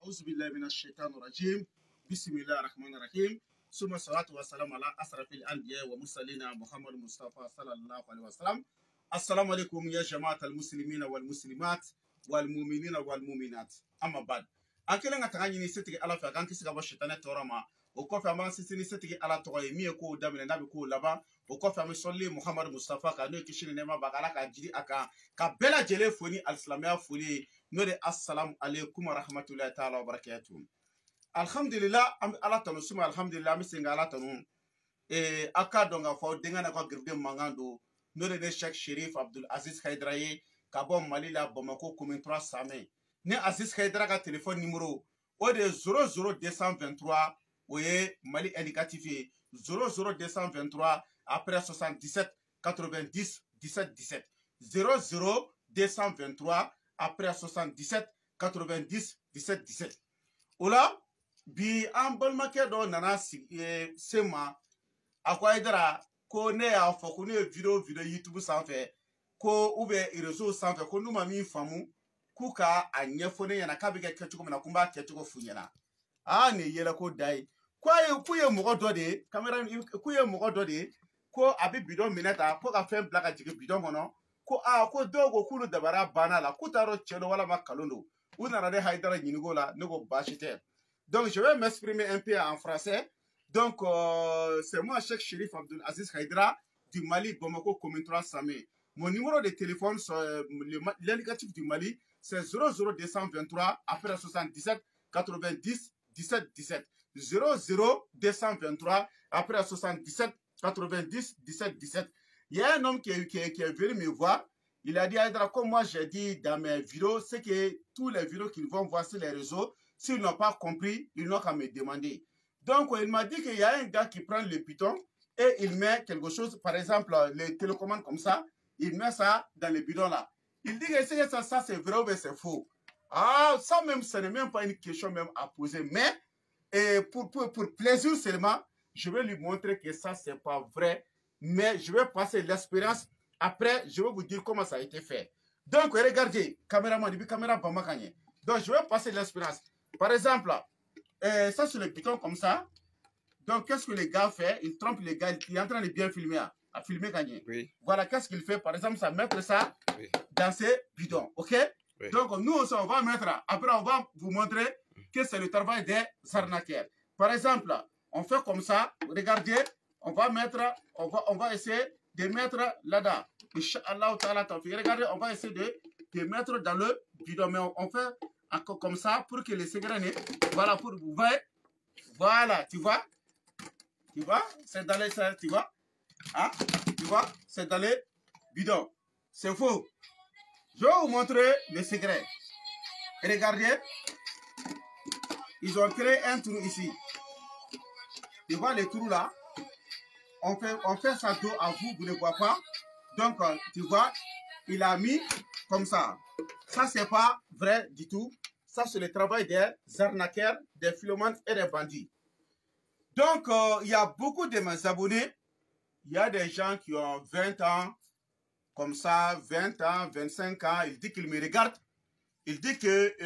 أعوذ بالله من الشيطان الرجيم بسم الله الرحمن الرحيم ثم الصلاة والسلام على أشرف الأنبياء ومرسلين محمد مصطفى صلى الله عليه وسلم. السلام عليكم يا جماعة المسلمين والمسلمات والمؤمنين والمؤمنات. أما بعد أكلنا تغني ستي على فكان كسر بشتنا تورما وكفى ما سيسني ستي على تغني ميكو دامنا نبيكو لبا وكفى مسلي محمد مصطفى كانوا كشين نما بعلا كجري أكا كبلا جل فوني الإسلامية فوني نور السلام عليكم ورحمة الله تعالى وبركاته. Alhamdulillah ala tanu suma alhamdulillah mi singa ala tanu aka donga fo denga na ko girde mangando nore de Cheikh Chérif Abdul Aziz Haidara ye ka bo Mali la Bamako commune 3 Samé ne Aziz Haidara ka téléphone numéro o de 00223 oye Mali indicatif 00223 après 77 90 17 17 00223 après 77 90 17 17 ola bi an balimakɛ dɔ nana se ma a ko Haidara ko ne y'a fɔ ko ne ye video YouTube sanfɛ ko ou bien réseau sanfɛ ko n'u ma min faamu k'u ka a ɲɛfɔ ne ɲɛna k'a bɛ kɛ cogo min na ko n b'a kɛcogo f'u ɲɛna nin yɛlɛ ko da ye k'u ye mɔgɔ dɔ de ye caméra k'u ye mɔgɔ dɔ de ye ko a bɛ bidon minɛ ta ko ka fɛn bila ka jigin bidon kɔnɔ ko ko dɔw ko k'olu dabara banna la k'u t'a dɔn cɛ don walama kalon don u nana ne Haidara ɲininko la ne ko baasi tɛ. Donc, je vais m'exprimer un peu en français. Donc, c'est moi, Cheikh Chérif Abdul Aziz Haidara, du Mali, Bamako, commune 3 Samé. Mon numéro de téléphone, l'indicatif du Mali, c'est 00223, après 77 90 17 17. 00223, après 77 90 17 17. Il y a un homme qui est venu me voir. Il a dit, Haidara, comme moi j'ai dit dans mes vidéos, c'est que tous les vidéos qu'ils vont voir sur les réseaux, s'ils n'ont pas compris, ils n'ont qu'à me demander. Donc, il m'a dit qu'il y a un gars qui prend le piton et il met quelque chose, par exemple, les télécommandes comme ça, il met ça dans le bidon là. Il dit que ça c'est vrai ou c'est faux. Ça même, ce n'est même pas une question même à poser. Mais, pour plaisir seulement, je vais lui montrer que ça, c'est pas vrai. Mais je vais passer l'expérience. Après, je vais vous dire comment ça a été fait. Donc, regardez, caméraman, caméra Bamakanye. Donc, je vais passer l'expérience. Par exemple, ça c'est le piton comme ça. Donc, qu'est-ce que le gars fait? Il trompe le gars, il est en train de bien filmer, à filmer gagner. Oui. Voilà, qu'est-ce qu'il fait? Par exemple, ça mettre ça dans ces bidons, ok? Oui. Donc, nous aussi, on va mettre, après, on va vous montrer que c'est le travail des arnaqueurs. Par exemple, on fait comme ça, regardez, on va mettre, on va essayer de mettre là-dedans. Inch'Allah ta'ala, regardez, on va essayer de mettre dans le bidon, mais on fait encore comme ça pour que les secrets voilà pour vous voyez voilà tu vois c'est dans les tu vois tu vois c'est dans les bidons c'est faux. Je vais vous montrer le secret. Regardez, ils ont créé un trou ici, tu vois les trous là, on fait ça dos à vous, vous ne voyez pas. Donc tu vois, il a mis comme ça. Ça, c'est pas vrai du tout. Ça, c'est le travail des arnaqueurs, des philomanes et des bandits. Donc, il y a beaucoup de mes abonnés. Il y a des gens qui ont 20 ans, comme ça, 20 ans, 25 ans. Ils disent qu'ils me regardent. Ils disent que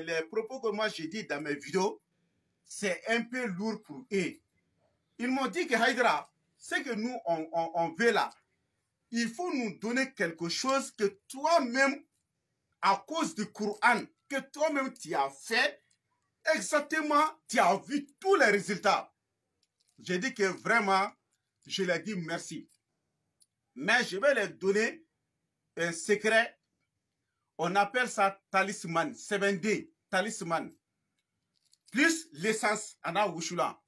les propos que moi j'ai dit dans mes vidéos, c'est un peu lourd pour eux. Ils m'ont dit que Haidara, ce que nous, on veut là, il faut nous donner quelque chose que toi-même, à cause du Coran, que toi-même tu as fait, exactement, tu as vu tous les résultats. J'ai dit que vraiment, je leur dis merci. Mais je vais leur donner un secret. On appelle ça talisman, 7D, talisman. Plus l'essence, Anna Wushula.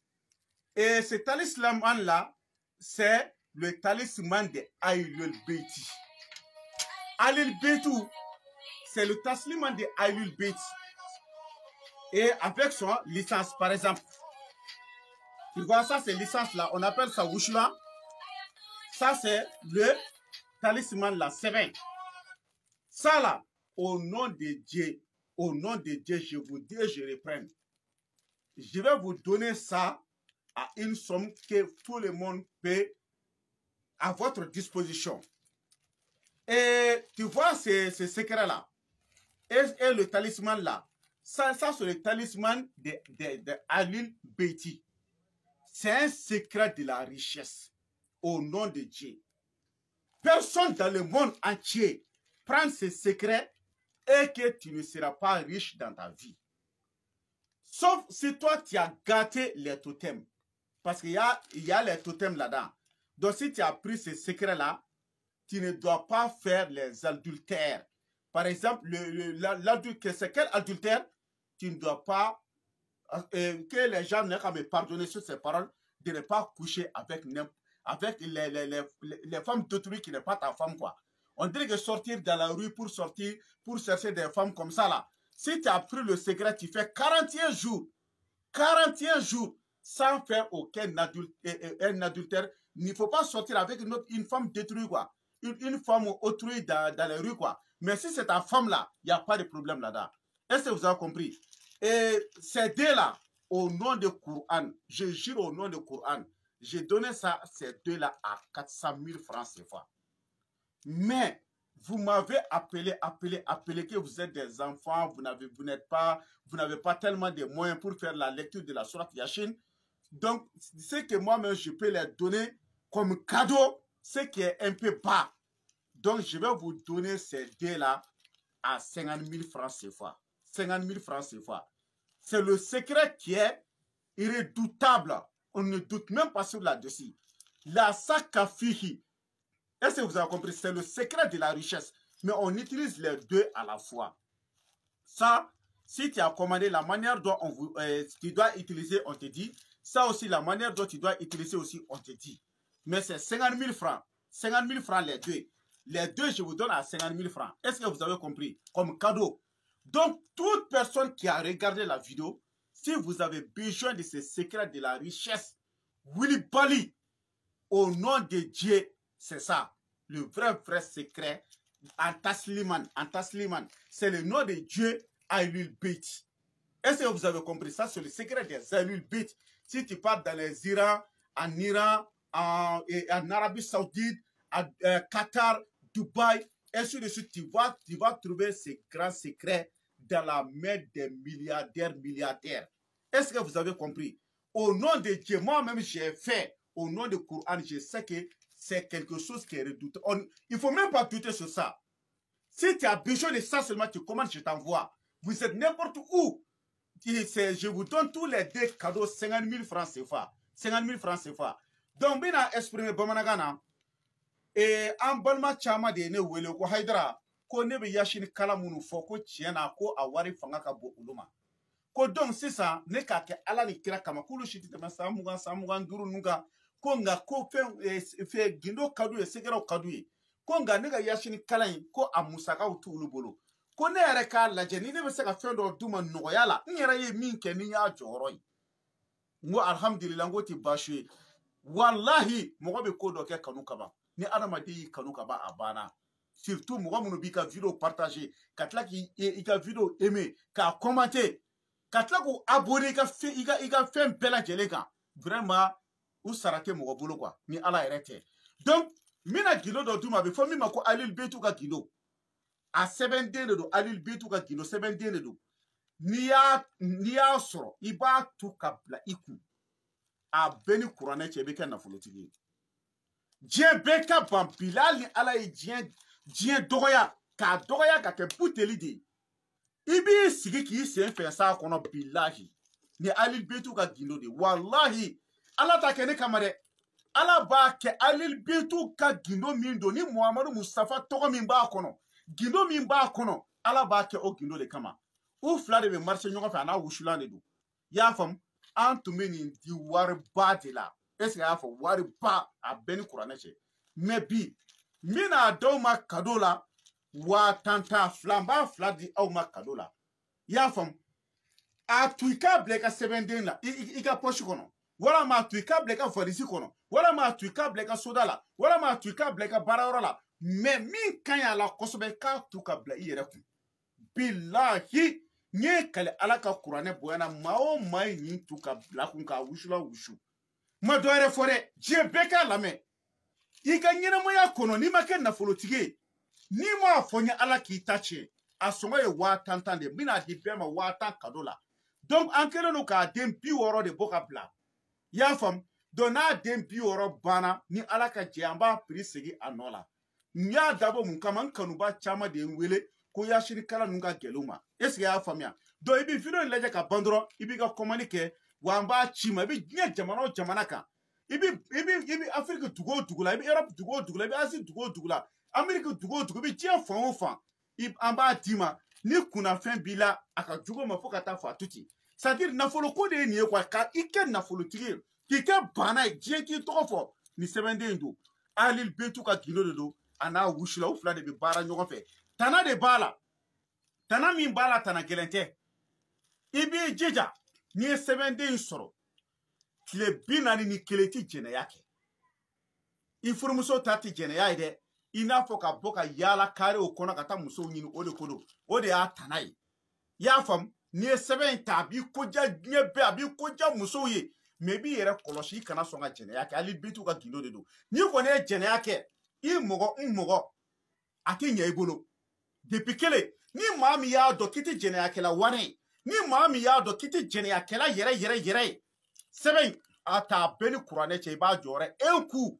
Et ce talisman-là, c'est le talisman de Ahlul Beyti. Ahlul Beyti, c'est le talisman de Ahlul Beyti. Et avec son licence, par exemple. Tu vois, ça c'est licence là, on appelle ça Wushula. Ça c'est le talisman là, 7. Ça là, au nom de Dieu, je vous dis, je reprends. Je vais vous donner ça à une somme que tout le monde peut à votre disposition. Et tu vois ces secrets là. Et le talisman là, Ça c'est le talisman de Alil Beiti. C'est un secret de la richesse au nom de Dieu. Personne dans le monde entier prend ce secret et que tu ne seras pas riche dans ta vie. Sauf si toi, tu as gâté les totems. Parce qu'il y a les totems là-dedans. Donc, si tu as pris ce secret-là, tu ne dois pas faire les adultères. Par exemple, c'est quel adultère? Tu ne dois pas, que les gens n'aient qu'à me pardonner sur ces paroles, de ne pas coucher avec les femmes d'autrui qui n'est pas ta femme, quoi. On dirait que sortir dans la rue pour chercher des femmes comme ça, là. Si tu as pris le secret, tu fais 41 jours sans faire aucun adultère. Il ne faut pas sortir avec une femme détruite, quoi. Une femme autrui dans la rue, quoi. Mais si c'est ta femme, là, il n'y a pas de problème là-dedans. Est-ce que vous avez compris? Et ces deux-là, au nom du Coran, je jure au nom du Coran, j'ai donné ça, ces deux-là, à 400 000 francs CFA. Mais vous m'avez appelé que vous êtes des enfants, vous n'avez pas tellement de moyens pour faire la lecture de la sourate Yasin. Donc, c'est que moi-même, je peux les donner comme cadeau, ce qui est un peu bas. Donc, je vais vous donner ces deux-là à 50 000 francs CFA. 50 000 francs CFA. C'est le secret qui est irrédoutable. On ne doute même pas sur là-dessus. La sakafihi. Est-ce que vous avez compris? C'est le secret de la richesse. Mais on utilise les deux à la fois. Ça, si tu as commandé la manière dont tu dois utiliser, on te dit. Ça aussi, la manière dont tu dois utiliser aussi, on te dit. Mais c'est 50 000 francs. 50 000 francs les deux. Les deux, je vous donne à 50 000 francs. Est-ce que vous avez compris? Comme cadeau. Donc, toute personne qui a regardé la vidéo, si vous avez besoin de ce secret de la richesse, Willy Bali, au nom de Dieu, c'est ça. Le vrai secret, Antasliman, c'est le nom de Dieu, Alil Beiti. Est-ce que vous avez compris ça? C'est le secret des Alil Beiti. Si tu pars dans les Iran, en Iran, en Arabie Saoudite, à Qatar, Dubaï, ainsi de suite, tu vas trouver ces grands secrets dans la main des milliardaires. Est-ce que vous avez compris? Au nom de Dieu, moi-même, j'ai fait, au nom du Coran, je sais que c'est quelque chose qui est redoutable. Il ne faut même pas douter sur ça. Si tu as besoin de ça seulement, tu commandes, je t'envoie. Vous êtes n'importe où. Je vous donne tous les deux cadeaux, 50 000 francs CFA. 50 000 francs CFA. Donc, je vais exprimer Bamanagana. Et en balma chama de ne wele ko haidara ko ne be yashini kala munu fo ko tiena ko awari fanga ka bo uluma ko donc c'est ça ne ka ke ala ni kira kama kulu shiti de samugan duru nuga ko nga ko fe gindo kadu e segero kadu e ko nga ne ga yashini kala ko amusaka utulu bolo ko ne yere ka laje ni ne be se ka fe do duma no yala ni yere ye min ke ni ya joro yi ngo alhamdulillah ngo ti bashwe wallahi mo be ko do ke kanu kaba ni adamadi kanu kaba abana surtout mo mo bi ka vidéo partager katla ki ka vidéo aimer ka commenter katla ko abonner ka fait bela jelega vraiment ou sarate mo bolo quoi ni ala erete donc mina gilo do duma be fo mi mako Alil Beiti ka gilo a 7 de do Alil Beiti ka gilo 7 de do ni ya soro iba tu kabla iku a beni kurane chebe ka na folotigi Dieu beka ban Bilal ni ala ye Dieu dogoya ka ke buteli de ibi sigi ki sen fe sa kono billahi ni Alil Beiti ka gindo de wallahi ala ta ke ne kamare ala ba ke Alil Beiti ka gindo min do ni Muhammadu Mustafa togo min ba kono gindo min ba kono ala ba ke o gindo de kama u fla de be marché nyoko fa na wushula de do ya fam an tumeni di war ba de la est-ce qu'il y a fait wari ba a beni kuraneche mais bi mina doma kadola wa tanta flamba fladi au ma kadola ya fam a tuika bleka 7 den la ika poche kono wala ma tuika bleka forisi kono wala ma tuika bleka soda la wala ma tuika bleka barawra la mais min kanya la kosobe ka tuka bla yere ku billahi nye kale alaka kurane boyana mao mai ni tuka bla kun ka wushula wushu ma doere fore je beka lame ika nyina moya kono ni make na folotige ni mo afonya ala ki tache a sɔngɔ ye 10,000 de mina di bɛɛ ma 10,000 cadeau la donc an kɛlen don k'a den 60 de bɔ ka bila i y'a faamu donc n'a den 60 banna ni ala ka jɛ an b'a prix segin a nɔ la n y'a dabɔ mun kama n kanuba caman de ye n wele ko yasinikala ninnu ka gɛlɛn u ma est ce que i y'a faamuya donc i bɛ video in lajɛ ka ban dɔrɔn i b'i ka commande kɛ wa an b'a ci ma i bɛ diɲɛ jamana o jamana kan i bɛ afiriki dugu o dugu la i bɛ europe dugu o dugu la i bɛ asie dugu o dugu la ameriki dugu o dugu i bɛ diɲɛ fan o fan an b'a d'i ma ni kunnafɛn b'i la a ka jugu o ma fo ka taa fɔ a to ten c'est à dire nafolo ko de ye nin ye quoi ka i kɛ nafolotigi ye k'i kɛ bana ye diɲɛ k'i tɔgɔ fɔ nin sɛbɛnden in don alil betu ka gindo de don a n'a wusula u fila de bɛ baara ɲɔgɔn fɛ tana de b'a la tana min b'a la tana gɛlɛn tɛ i b'i jija n'i ye sɛbɛnden in sɔrɔ tile 41 tɛ jɛnɛya kɛ i furumuso ta tɛ jɛnɛya ye dɛ i n'a fɔ ka bɔ ka yaala karew kɔnɔ ka taa musow ɲini o de ko don o de y'a tana ye i y'a faamu n'i ye sɛbɛn in ta a b'i koja diɲɛ bɛɛ a b'i koja musow ye mais i b'i yɛrɛ kɔlɔsi i kana sɔn ka jɛnɛya kɛ hali bitu ka gindo de don n'i kɔni ye jɛnɛya kɛ i mɔgɔ n mɔgɔ a tɛ ɲɛ i bolo depuis kelen ni maa min y'a dɔn k'i tɛ jɛnɛyakɛla wane ye ni maa min y'a dɔn k'i tɛ jɛnɛyakɛla yɛrɛ ye sɛbɛn in a ta bɛɛ ni kuranɛ cɛ i b'a jɔyɔrɔ un coup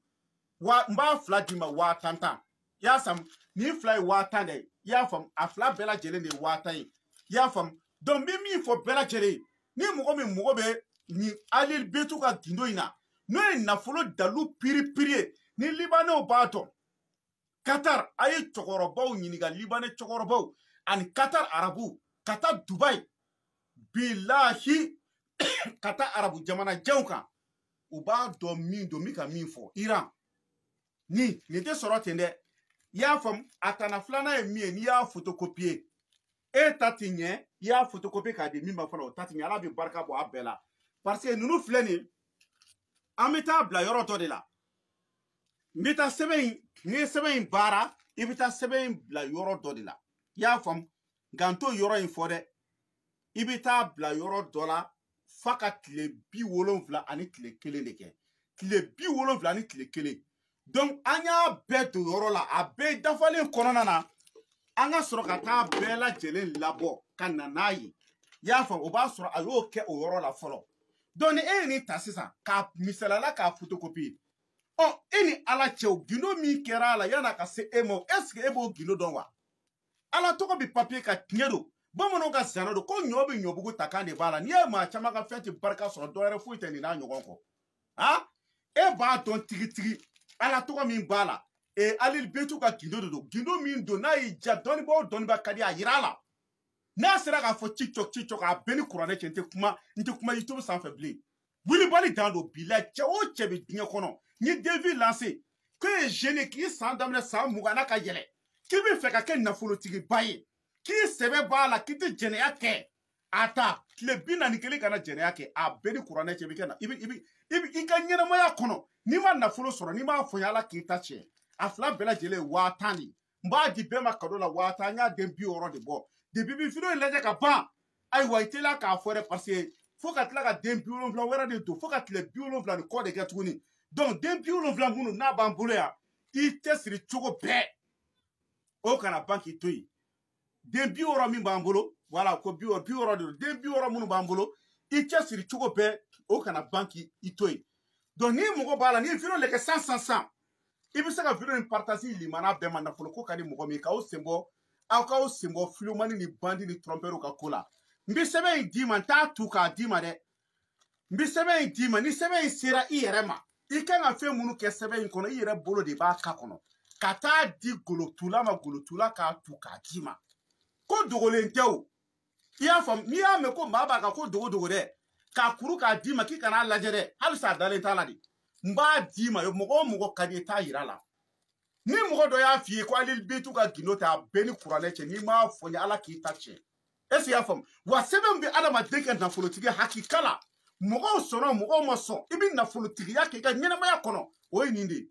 wa n b'a fila d'i ma 10,000 i y'a faamu nin fila ye 10,000 de ye i y'a faamu a fila bɛɛ lajɛlen de ye 10,000 ye i y'a faamu donc n bɛ min fɔ bɛɛ lajɛlen ye ni mɔgɔ min mago bɛ nin alil betu ka gindo in na n'o ye nafolo dalu piri ye ni libanɛw b'a dɔn Qatar a ye cɛkɔrɔbaw ɲininka libanɛ cɛkɔrɔbaw ani Qatar arabu ka taa Dubai bilahi ka taa arabu jamana janw kan u b'a dɔn min don min ka min fɔ Iran nin tɛ sɔrɔ ten dɛ i y'a faamu a tana filanan ye min ye n'i y'a photocopier e ta tɛ ɲɛ i y'a photocopier k'a di min ma fana o ta tɛ ɲɛ ala bɛ barika bɔ a bɛɛ la parce que ninnu filɛ nin ye an bɛ taa bila yɔrɔ dɔ de la n bɛ taa sɛbɛn in n'i ye sɛbɛn in baara i bɛ taa sɛbɛn in bila yɔrɔ dɔ de la i y'a faamu nka n t'o yɔrɔ in fɔ dɛ i bɛ taa bila yɔrɔ dɔ la f'a ka tile 70 ani tile 1 de kɛ tile 70 ani tile 1 donc an y'a bɛɛ don yɔrɔ la a bɛɛ dafalen kɔnɔna na an ka sɔrɔ ka taa bɛɛ lajɛlen labɔ ka na n'a ye i y'a faamu o b'a sɔrɔ a y'o kɛ o yɔrɔ la fɔlɔ donc ni e ye nin ta sisan k'a misaliyala k'a photocopie ɔ e ni ala cɛw gindo min kɛra a la yan'a ka se e ma est ce que e b'o gindo dɔn wa ala tɔgɔ bɛ papier ka tiɲɛ don bamananw ka zana don ko ɲɔ bɛ ɲɔbugu ta kan de b'a la n'i ye maa caman ka fɛn tɛ barika sɔrɔ dɔwɛrɛ foyi tɛ nin n'a ɲɔgɔn kɔ han e b'a dɔn tigitigi ala tɔgɔ min b'a la alil betu ka gindo de don gindo min don n'a y'i ja dɔnnibaa o dɔnnibaa ka di a yira a la n'a sera k'a fɔ cicɔk a bɛɛ ni kuranɛ cɛ n tɛ kuma YouTube sanfɛ bilen wulibali dan don bila cɛ o cɛ bɛ diɲɛ kɔnɔ ni devi lancé ko ye jeune k'i san daminɛ san 20 n'a ka yɛlɛ k'i bɛ fɛ ka kɛ nafolotigiba ye k'i sɛbɛ b'a la k'i tɛ jɛnɛya kɛ a ta tile 41 kana jɛnɛya kɛ a bɛɛ ni kuranɛ cɛ bɛ kɛ na i ka ɲɛnamaya kɔnɔ n'i ma nafolo sɔrɔ n'i m'a fɔ ala k'i ta tiɲɛ a fila bɛɛ lajɛlen ye 10,000 de n b'a di bɛɛ ma cadeau la 10,000 n y'a den 60 de bɔ depuis bi video in lajɛ ka ban ayiwa i teliya k'a fɔ dɛ parce que fo ka tila ka den 70 wɛrɛ de don fo ka tile 70 ni kɔ de kɛ tuguni donc den 70 minnu n'a b'an bolo yan i tɛ siri cogo bɛɛ o kana ban k'i to yen den 60 min b'an bolo voilà ko 60 de don den 60 minnu b'an bolo i cɛ siri cogo bɛɛ o kana ban k'i to yen donc n'i mɔgɔ b'a la n'i ye video lajɛ san i bɛ se ka video in partager limana bɛɛ ma nafolo ko ka di mɔgɔ min k'aw sen bɔ aw k'aw sen bɔ filomani ni bandi ni trompeur ka ko la n bɛ sɛbɛn in d'i ma n t'a tu k'a d'i ma dɛ n bɛ sɛbɛn in d'i ma ni sɛbɛn in sera i yɛrɛ ma i kan ka fɛn minnu kɛ sɛbɛn in kɔnɔ i yɛrɛ bolo de b'a k'a kɔnɔ ka taa di golotula ma golotula k'a tu k'a d'i ma ko dogolen tɛ o i y'a faamu n'i y'a mɛn ko maa b'a kan ko dogo dɛ k'a kuru k'a d'i ma k'i kan'a lajɛ dɛ halisa a dalen t'a la de n b'a d'i ma mɔgɔ o mɔgɔ ka di i t'a yira la ni mɔgɔ dɔ y'a f'i ye ko alil betu ka gindo ta a bɛɛ ni kuranɛ cɛ n'i m'a fɔ n ye ala k'i ta tiɲɛ est ce que i y'a faamu wa sɛbɛn bɛ adamaden kɛ nafolotigi hakika la mɔgɔw sɔnna mɔgɔw ma sɔn i bɛ nafolotigiya kɛ i ka ɲɛnamaya kɔnɔ o ye nin de ye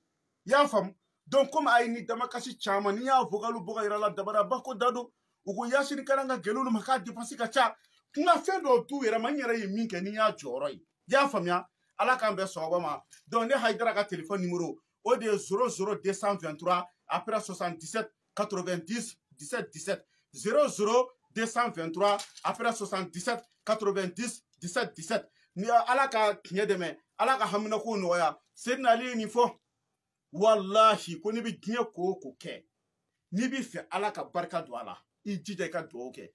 i y'a faamu donc komi a ye ni damakasi caman n'i y'a vocalu bɔ ka yira la dabadaba ko da don u ko yasini kana ka gɛlɛn olu ma k'a dépense ka ca n ka fɛn dɔw t'u yɛrɛ ma n yɛrɛ ye min kɛ ni n y'a jɔyɔrɔ ye i y'a faamuya ala k'an bɛɛ sɔgɔma ma donc ne Hayidara ka téléphone numéro o de ye 00223 après 77 90 17 17 00 223 après 77 90 17 17 ni ala ka tiɲɛ dɛmɛ ala ka hamina ko nɔgɔya Seydina Ali ye nin fɔ wallahi ko ni bi diɲɛ ko o ko kɛ ni bi fɛ ala ka barika don a la I jija I ka dugawu kɛ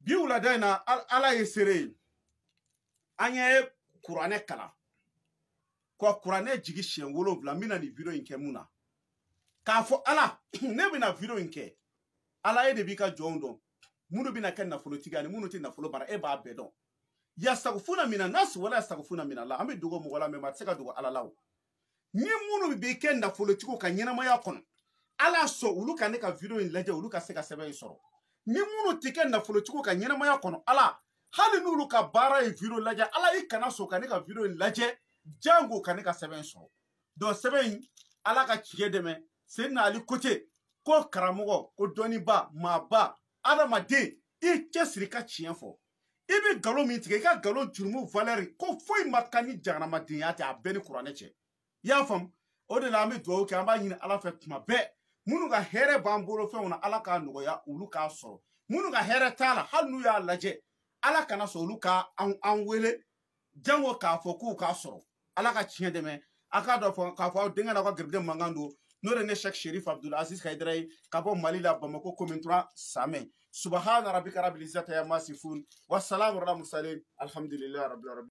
bi wulada in na ala ye seere ye an ye kuranɛ kalan ko kuranɛ jigi siɲɛ 7 n bɛna nin video in kɛ mun na k'a fɔ ala ne bɛna video in kɛ ala ye de b'i ka jɔnw dɔn minnu bɛna kɛ nafolotigi ani minnu tɛ nafolo baara e b'a bɛɛ dɔn yasagufuna mina nas wala yasagufuna mina la an bɛ dogo mɔgɔ la mɛ maa tɛ se ka dogo ala la o ni minnu bɛ kɛ nafolotigiw ka ɲɛnamaya kɔnɔ ala sɔn olu ka ne ka video in lajɛ olu ka se ka sɛbɛn in sɔrɔ ni minnu tɛ kɛ nafolotigiw ka ɲɛnamaya kɔnɔ ala hali n'olu ka baara ye video lajɛ ala I kana sɔn ka ne ka video in lajɛ jango ka ne ka sɛbɛn in sɔrɔ donc sɛbɛn in ala ka tiɲɛ dɛmɛ Seydina Ali ko ten ko karamɔgɔ ko dɔnniba maaba adamaden I cɛsiri ka tiɲɛ fɔ I bɛ nkalon min tigɛ I ka nkalon jurumu valeur ko foyi ma kan ni jahanamadenyaya tɛ a bɛɛ ni kuranɛ cɛ I y'a faamu o de la an bɛ dugawu kɛ an b'a ɲini ala fɛ tuma bɛɛ minnu ka hɛrɛ b'an bolo fɛnw na ala k'a nɔgɔya olu k'a sɔrɔ minnu ka hɛrɛ t'a la hali n'u y'a lajɛ ala kana sɔn olu ka an wele jango k'a fɔ k'u k'a sɔrɔ ala ka tiɲɛ dɛmɛ a k'a dɔn k'a fɔ aw denkɛ n'aw ka gɛrɛden mankan don n'o de ne Cheikh Cherif Abdul Aziz Haidara ye ka bɔ Mali la Bamako commune 3 Samɛ subahana rabbika rabbil izzati amma yasifun wa salamun alal mursalin alhamdulillahi rabbil alamin